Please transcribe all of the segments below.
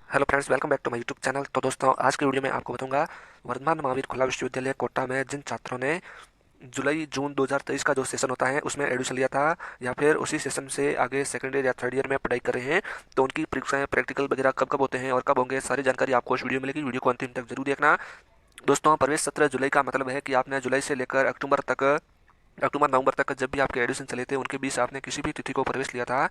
Hello friends, welcome back to my YouTube channel. तो दोस्तों, आज की वीडियो में आपको बताऊंगा वर्धमान महावीर खुला विश्वविद्यालय कोटा में जिन छात्रों ने जुलाई जून 2023 का जो सेशन होता है उसमें एडमिशन लिया था, या फिर उसी सेशन से आगे सेकंड ईयर या थर्ड ईयर में पढ़ाई कर रहे हैं, तो उनकी परीक्षाएं प्रैक्टिकल वगैरह कब कब होते हैं और कब होंगे, सारी जानकारी आपको इस वीडियो में मिलेगी। वीडियो को अंतिम तक जरूर देखना। दोस्तों, प्रवेश सत्र जुलाई का मतलब है कि आपने जुलाई से लेकर अक्टूबर नवंबर तक जब भी आपके एडमिशन चले थे उनके बीच आपने किसी भी तिथि को प्रवेश लिया था,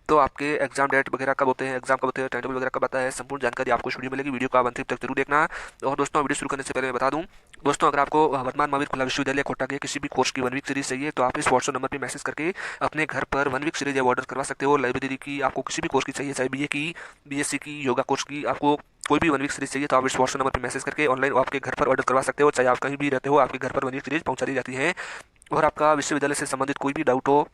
तो आपके एग्जाम डेट वगैरह कब होते हैं, एग्जाम कब होते हैं, टाइम टेबल वगैरह कब आता है, संपूर्ण जानकारी आपको इस वीडियो में मिलेगी। वीडियो को आप अंतिम तक जरूर देखना। और दोस्तों, वीडियो शुरू करने से पहले मैं बता दूं, दोस्तों, अगर आपको वर्धमान महावीर खुला विश्वविद्यालय कोटा के किसी भी कोर्स की 1 वीक सीरीज चाहिए तो आप इस व्हाट्सएप नंबर पर मैसेज करके अपने घर पर 1 वीक सीरीज ऑर्डर करवा सकते हो। लाइब्रेरी की आपको किसी भी कोर्स की चाहिए, चाहे बीए की, बीएससी की, योगा कोर्स की, आपको कोई भी 1 वीक सीरीज चाहिए तो आप इस व्हाट्सएप नंबर पर मैसेज करके ऑनलाइन आपके घर पर ऑर्डर करवा सकते हो। चाहे आप कहीं भी रहते हो, आपके घर पर 1 वीक सीरीज पहुंचा दी जाती है। और आपका विश्वविद्यालय से संबंधित कोई भी डाउट हो,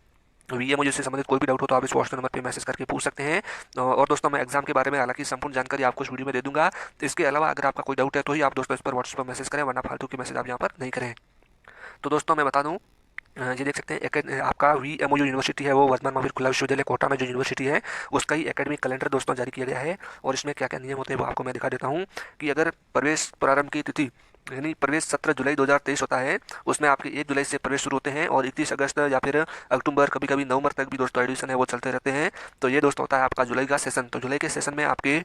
वीएमओ से संबंधित कोई भी डाउट हो, तो आप इस व्हाट्सएप नंबर पे मैसेज करके पूछ सकते हैं। और दोस्तों, मैं एग्जाम के बारे में हालांकि संपूर्ण जानकारी आपको इस वीडियो में दे दूंगा। तो इसके अलावा अगर आपका कोई डाउट है तो ही आप दोस्तों इस पर व्हाट्सएप पर मैसेज करें, वरना फालतू के मैसेज आप यहाँ पर नहीं करें। तो दोस्तों, मैं बता दूं, ये देख सकते हैं आपका वीएमओ जो यूनिवर्सिटी है वो वर्धमान महावीर खुला विश्वविद्यालय कोटा में जो यूनिवर्सिटी है उसका ही एकेडमिक कैलेंडर दोस्तों जारी किया गया है। और इसमें क्या क्या नियम होते हैं वो आपको मैं दिखा देता हूँ। कि अगर प्रवेश प्रारंभ की तिथि यानी प्रवेश सत्र जुलाई 2023 होता है, उसमें आपके 1 जुलाई से प्रवेश शुरू होते हैं और 31 अगस्त या फिर अक्टूबर, कभी कभी नवंबर तक भी दोस्तों एडमिशन है वो चलते रहते हैं। तो ये दोस्तों होता है आपका जुलाई का सेशन। तो जुलाई के सेशन में आपके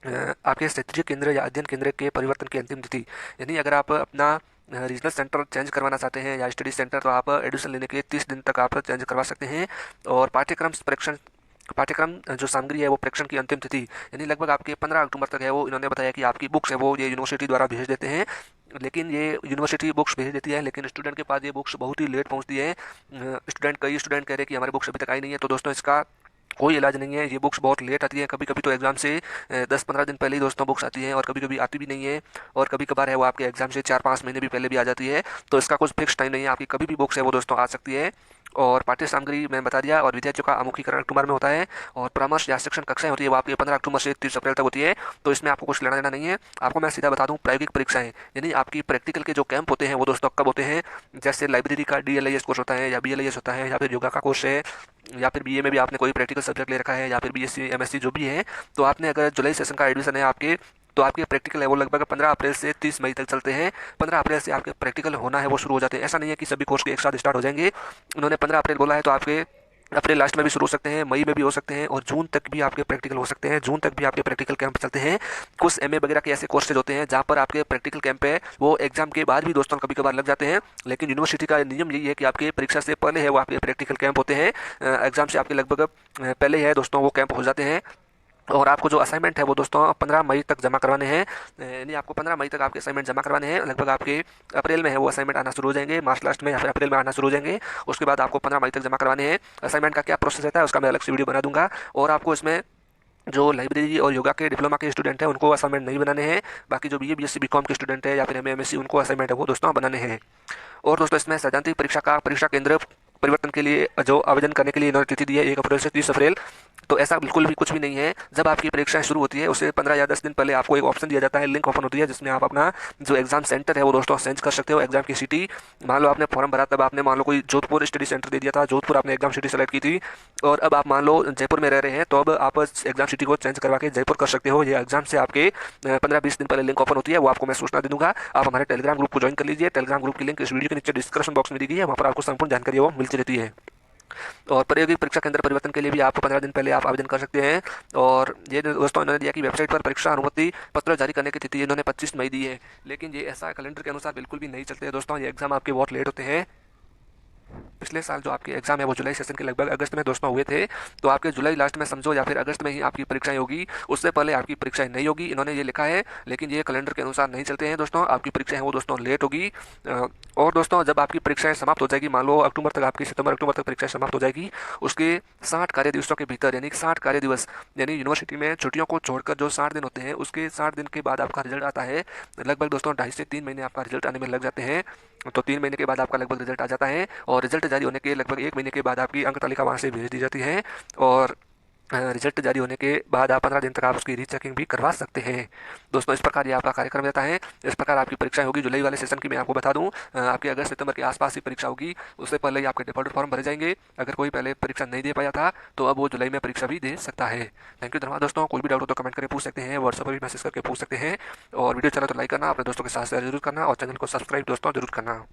क्षेत्रीय केंद्र या अध्ययन केंद्र के परिवर्तन की अंतिम तिथि, यानी अगर आप अपना रीजनल सेंटर चेंज करवाना चाहते हैं या स्टडी सेंटर, तो आप एडमिशन लेने के 30 दिन तक आप चेंज करवा सकते हैं। और पाठ्यक्रम जो सामग्री है वो परीक्षण की अंतिम तिथि यानी लगभग आपके 15 अक्टूबर तक है, वो इन्होंने बताया कि आपकी बुक्स है वो ये यूनिवर्सिटी द्वारा भेज देते हैं। लेकिन ये यूनिवर्सिटी बुक्स भेज देती है, लेकिन स्टूडेंट के पास ये बुक्स बहुत ही लेट पहुंचती है। कई स्टूडेंट कह रहे हैं कि हमारी बुक्स अभी तक आई नहीं है। तो दोस्तों, इसका कोई इलाज नहीं है, ये बुक्स बहुत लेट आती है। कभी कभी तो एग्जाम से 10-15 दिन पहले ही दोस्तों बुक्स आती हैं, और कभी कभी आती भी नहीं है। और कभी कभार है वो आपके एग्जाम से 4-5 महीने भी पहले भी आ जाती है। तो इसका कुछ फिक्स टाइम नहीं है, आपकी कभी भी बुक्स है वो दोस्तों आ सकती है। और पाठ्य सामग्री मैंने बता दिया। और विद्यार्थियों का अमुखीकरण अक्टूबर में होता है। और परामर्श या शिक्षण कक्षाएं होती है वो आपकी 15 अक्टूबर से 30 अप्रैल तक होती है। तो इसमें आपको कुछ लेना देना नहीं है। आपको मैं सीधा बता दूं, प्रायोगिक परीक्षाएं यानी आपकी प्रैक्टिकल के जो कैंप होते हैं वो दोस्तों कब होते हैं। जैसे लाइब्रेरी का डीएलआईएस कोर्स होता है या बीएलआईएस होता है, या फिर योगा का कोर्स है, या फिर बीए में भी आपने कोई प्रैक्टिकल सब्जेक्ट ले रखा है, या फिर बीएससी एमएससी जो भी है, तो आपने अगर जुलाई सेशन का एडमिशन है आपके, तो आपके प्रैक्टिकल है वो लगभग 15 अप्रैल से 30 मई तक चलते हैं। 15 अप्रैल से आपके प्रैक्टिकल होना है वो शुरू हो जाते हैं। ऐसा नहीं है कि सभी कोर्स के एक साथ स्टार्ट हो जाएंगे। उन्होंने 15 अप्रैल बोला है तो आपके अप्रैल लास्ट में भी शुरू हो सकते हैं, मई में भी हो सकते हैं, और जून तक भी आपके प्रैक्टिकल हो सकते हैं। जून तक भी आपके प्रैक्टिकल कैंप चलते हैं। कुछ एमए वगैरह के ऐसे कोर्सेज होते हैं जहाँ पर आपके प्रैक्टिकल कैंप है वो एग्जाम के बाद भी दोस्तों कभी कभार लग जाते हैं। लेकिन यूनिवर्सिटी का नियम यही है कि आपके परीक्षा से पहले है वो आपके प्रैक्टिकल कैंप होते हैं। एग्जाम से आपके लगभग पहले ही है दोस्तों वो कैंप हो जाते हैं। और आपको जो असाइनमेंट है वो दोस्तों 15 मई तक जमा करवाने हैं। यानी आपको 15 मई तक आपके असाइनमेंट जमा करवाने हैं। लगभग आपके अप्रैल में है वो असाइनमेंट आना शुरू हो जाएंगे, मार्च लास्ट में या फिर अप्रैल में आना शुरू हो जाएंगे। उसके बाद आपको 15 मई तक जमा करवाने हैं। असाइनमेंट का क्या प्रोसेस रहता है उसका मैं अलग से वीडियो बना दूंगा। और आपको इसमें जो लाइब्रेरी और योगा के डिप्लोमा के स्टूडेंट हैं उनको असाइनमेंट नहीं बनाने हैं। बाकी जो बीए बीएससी बीकॉम के स्टूडेंट है या फिर एमए एमएससी, उनको असाइनमेंट है वो दोस्तों बनाने हैं। और दोस्तों, इसमें सैद्धांतिक परीक्षा केंद्र परिवर्तन के लिए जो आवेदन करने के लिए इन्होंने तिथि दी है 1 अप्रैल से 30 अप्रैल। तो ऐसा बिल्कुल भी कुछ भी नहीं है। जब आपकी परीक्षाएं शुरू होती है उससे 15 या 10 दिन पहले आपको एक ऑप्शन दिया जाता है, लिंक ओपन होती है, जिसमें आप अपना जो एग्जाम सेंटर है वो दोस्तों चेंज कर सकते हो। एग्जाम की सिटी, मान लो आपने फॉर्म भरा तब आपने मान लो कोई जोधपुर स्टडी सेंटर दे दिया था, जोधपुर आपने एग्जाम सिटी सेलेक्ट की थी, और अब आप मान लो जयपुर में रह रहे हैं, तो अब आप एग्जाम सिटी को चेंज करवा के जयपुर कर सकते हो। ये एग्जाम से आपके 15-20 दिन पहले लिंक ओपन होती है, वो आपको मैं सूचना दे दूंगा। आप हमारे टेलीग्राम ग्रुप को ज्वाइन कर लीजिए। टेलीग्राम ग्रुप की लिंक इस वीडियो के नीचे डिस्क्रिप्शन बॉक्स में दी गई है, वहाँ पर आपको संपूर्ण जानकारी वो मिलती रहती है। और प्रायोगिक परीक्षा केंद्र परिवर्तन के लिए भी आप 15 दिन पहले आप आवेदन कर सकते हैं। और ये दोस्तों इन्होंने दिया कि वेबसाइट पर परीक्षा अनुमति पत्र जारी करने की तिथि इन्होंने 25 मई दी है। लेकिन ये ऐसा कैलेंडर के अनुसार बिल्कुल भी नहीं चलते हैं दोस्तों। ये एग्जाम आपके बहुत लेट होते हैं। पिछले साल जो आपके एग्जाम है वो जुलाई सेशन के लगभग अगस्त में दोस्तों हुए थे। तो आपके जुलाई लास्ट में समझो या फिर अगस्त में ही आपकी परीक्षाएं होगी, उससे पहले आपकी परीक्षाएं नहीं होगी, इन्होंने ये लिखा है। लेकिन ये कैलेंडर के अनुसार नहीं चलते हैं दोस्तों, आपकी परीक्षाएं वो दोस्तों लेट होगी। और दोस्तों, जब आपकी परीक्षाएं समाप्त हो जाएगी, मान लो अक्टूबर तक आपकी सितंबर अक्टूबर तक परीक्षाएं समाप्त हो जाएगी, उसके 60 कार्य दिवसों के भीतर, यानी 60 कार्य दिवस, यानी यूनिवर्सिटी में छुट्टियों को छोड़कर जो 60 दिन होते हैं, उसके 60 दिन के बाद आपका रिजल्ट आता है। लगभग दोस्तों 2.5 से 3 महीने आपका रिजल्ट आने में लग जाते हैं। तो 3 महीने के बाद आपका लगभग रिजल्ट आ जाता है, और रिजल्ट जारी होने के लगभग 1 महीने के बाद आपकी अंक तालिका वहाँ से भेज दी जाती है। और रिजल्ट जारी होने के बाद आप 15 दिन तक आप उसकी रीचेकिंग भी करवा सकते हैं। दोस्तों, इस प्रकार ये आपका कार्यक्रम रहता है। इस प्रकार आपकी परीक्षाएं होगी। जुलाई वाले सेशन की मैं आपको बता दूं, आपकी अगस्त सितंबर के आसपास ही परीक्षा होगी। उससे पहले ही आपके डिफॉल्ट फॉर्म भरे जाएंगे। अगर कोई पहले परीक्षा नहीं दे पाया था तो अब वो जुलाई में परीक्षा भी दे सकता है। थैंक यू, धन्यवाद दोस्तों। कोई भी डाउट हो तो कमेंट करके पूछ सकते हैं, व्हाट्सएप पर भी मैसेज करके पूछ सकते हैं। और वीडियो चला तो लाइक करना, अपने दोस्तों के साथ शेयर जरूर करना और चैनल को सब्सक्राइब दोस्तों जरूर करना।